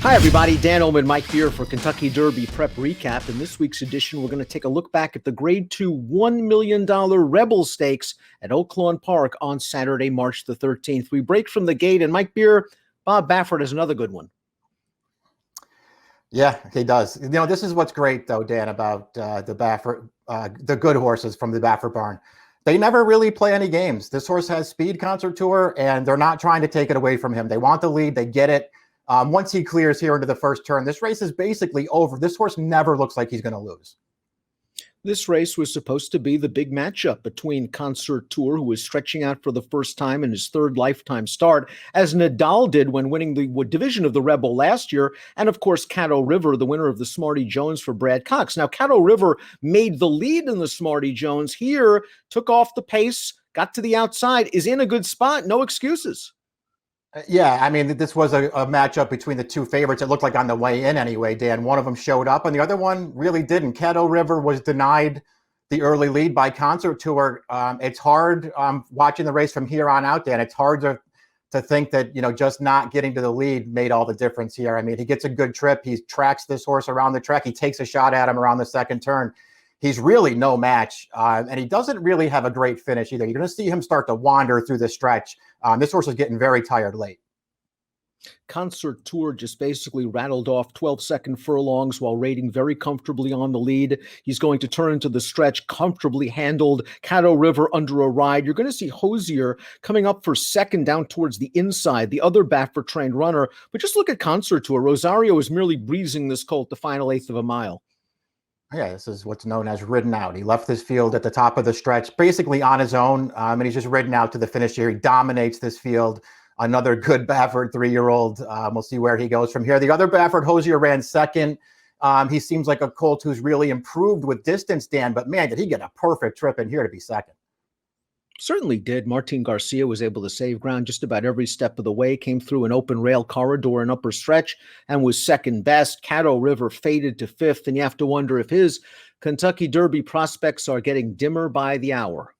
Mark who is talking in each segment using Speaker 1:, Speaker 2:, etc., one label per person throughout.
Speaker 1: Hi, everybody. Dan Illman, Mike here for Kentucky Derby Prep Recap. In this week's edition, we're going to take a look back at the Grade 2 $1 million Rebel Stakes at Oaklawn Park on Saturday, March the 13th. We break from the gate, and Mike Beer, Bob Baffert has another good one.
Speaker 2: Yeah, he does. You know, this is what's great, though, Dan, about the Baffert, the good horses from the Baffert barn. They never really play any games. This horse has speed, Concert Tour, and they're not trying to take it away from him. They want the lead. They get it. Once he clears here into the first turn, this race is basically over. This horse never looks like he's going to lose.
Speaker 1: This race was supposed to be the big matchup between Concert Tour, who is stretching out for the first time in his third lifetime start, as Nadal did when winning the division of the Rebel last year, and of course Caddo River, the winner of the Smarty Jones for Brad Cox. Now, Caddo River made the lead in the Smarty Jones here, took off the pace, got to the outside, is in a good spot, no excuses.
Speaker 2: Yeah, I mean, this was a matchup between the two favorites. It looked like on the way in anyway, Dan. One of them showed up, and the other one really didn't. Caddo River was denied the early lead by Concert Tour. It's hard watching the race from here on out, Dan. It's hard to think that, you know, just not getting to the lead made all the difference here. I mean, he gets a good trip. He tracks this horse around the track. He takes a shot at him around the second turn. He's really no match, and he doesn't really have a great finish either. You're going to see him start to wander through the stretch. This horse is getting very tired late.
Speaker 1: Concert Tour just basically rattled off 12-second furlongs while rating very comfortably on the lead. He's going to turn into the stretch, comfortably handled. Caddo River under a ride. You're going to see Hosier coming up for second down towards the inside, the other Baffert-trained runner. But just look at Concert Tour. Rosario is merely breezing this colt the final eighth of a mile.
Speaker 2: Yeah, this is what's known as ridden out. He left this field at the top of the stretch, basically on his own, and he's just ridden out to the finish here. He dominates this field. Another good Baffert 3-year-old. We'll see where he goes from here. The other Baffert, Hosier, ran second. He seems like a colt who's really improved with distance, Dan, but man, did he get a perfect trip in here to be second.
Speaker 1: Certainly did. Martin Garcia was able to save ground just about every step of the way, came through an open rail corridor and upper stretch, and was second best. Caddo River faded to fifth, and you have to wonder if his Kentucky Derby prospects are getting dimmer by the hour.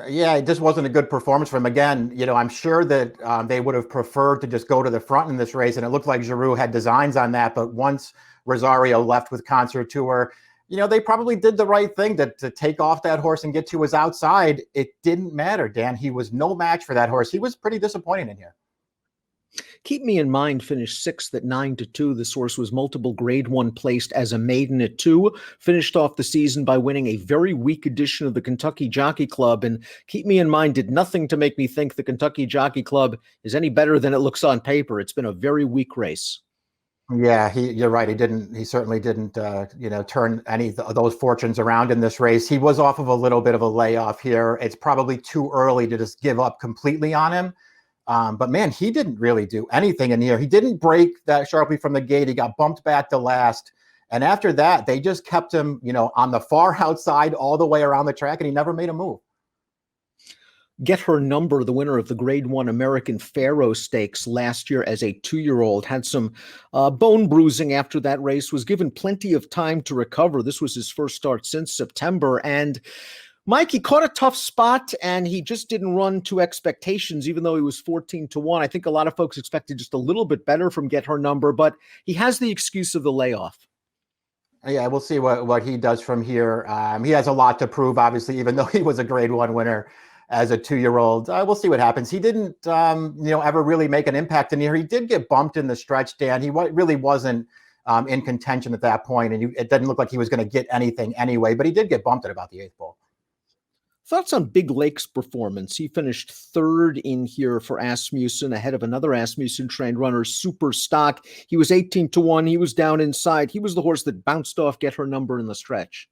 Speaker 2: Yeah, it just wasn't a good performance for him. Again, you know, I'm sure that they would have preferred to just go to the front in this race, and it looked like Giroux had designs on that, but once Rosario left with Concert Tour, you know, they probably did the right thing to take off that horse and get to his outside. It didn't matter, Dan. He was no match for that horse. He was pretty disappointing in here.
Speaker 1: Keep Me in Mind finished sixth at 9-2. This horse was multiple grade 1 placed as a maiden at 2. Finished off the season by winning a very weak edition of the Kentucky Jockey Club. And Keep Me in Mind did nothing to make me think the Kentucky Jockey Club is any better than it looks on paper. It's been a very weak race.
Speaker 2: Yeah, you're right. He certainly didn't, turn any of those fortunes around in this race. He was off of a little bit of a layoff here. It's probably too early to just give up completely on him. But man, he didn't really do anything in here. He didn't break that sharply from the gate. He got bumped back to last. And after that, they just kept him, on the far outside all the way around the track, and he never made a move.
Speaker 1: Get Her Number, the winner of the Grade 1 American Pharoah Stakes last year as a 2-year-old, had some bone bruising after that race, was given plenty of time to recover. This was his first start since September. And Mike, he caught a tough spot, and he just didn't run to expectations, even though he was 14-1. I think a lot of folks expected just a little bit better from Get Her Number, but he has the excuse of the layoff.
Speaker 2: Yeah, we'll see what he does from here. He has a lot to prove, obviously, even though he was a Grade 1 winner as a 2-year-old. We'll see what happens. He didn't, ever really make an impact in here. He did get bumped in the stretch, Dan. He really wasn't in contention at that point, and it didn't look like he was going to get anything anyway, but he did get bumped at about the 8th ball.
Speaker 1: Thoughts on Big Lake's performance? He finished third in here for Asmussen, ahead of another Asmussen-trained runner, Super Stock. He was 18-1. He was down inside. He was the horse that bounced off Get Her Number in the stretch.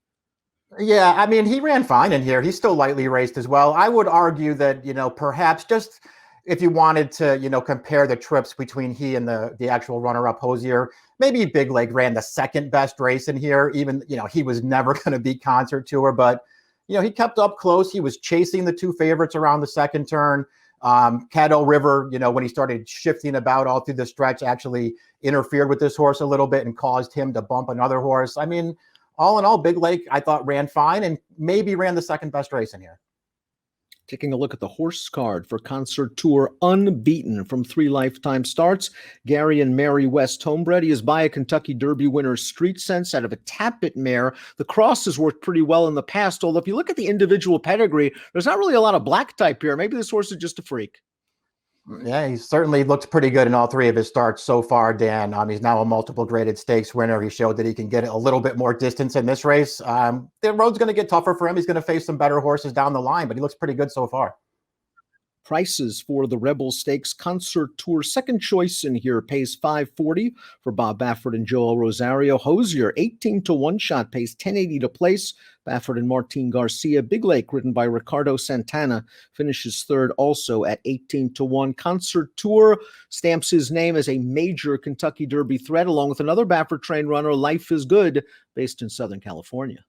Speaker 2: Yeah, I mean, he ran fine in here. He's still lightly raced as well. I would argue that, perhaps just if you wanted to, compare the trips between he and the actual runner-up Hosier, maybe Big Lake ran the second best race in here. Even, he was never going to beat Concert Tour, but, he kept up close. He was chasing the two favorites around the second turn. Caddo River, when he started shifting about all through the stretch, actually interfered with this horse a little bit and caused him to bump another horse. I mean, all in all, Big Lake, I thought, ran fine and maybe ran the second best race in here.
Speaker 1: Taking a look at the horse card for Concert Tour, unbeaten from 3 lifetime starts. Gary and Mary West Homebred. He is by a Kentucky Derby winner, Street Sense, out of a Tappet mare. The cross has worked pretty well in the past, although if you look at the individual pedigree, there's not really a lot of black type here. Maybe this horse is just a freak.
Speaker 2: Yeah, he certainly looked pretty good in all 3 of his starts so far, Dan. He's now a multiple graded stakes winner. He showed that he can get a little bit more distance in this race. The road's going to get tougher for him. He's going to face some better horses down the line, but he looks pretty good so far.
Speaker 1: Prices for the Rebel Stakes Concert Tour. Second choice in here pays $540 for Bob Baffert and Joel Rosario. Hosier, 18 to 1 shot, pays $10.80 to place. Baffert and Martin Garcia. Big Lake, ridden by Ricardo Santana, finishes third also at 18 to 1. Concert Tour stamps his name as a major Kentucky Derby threat, along with another Baffert train runner, Life is Good, based in Southern California.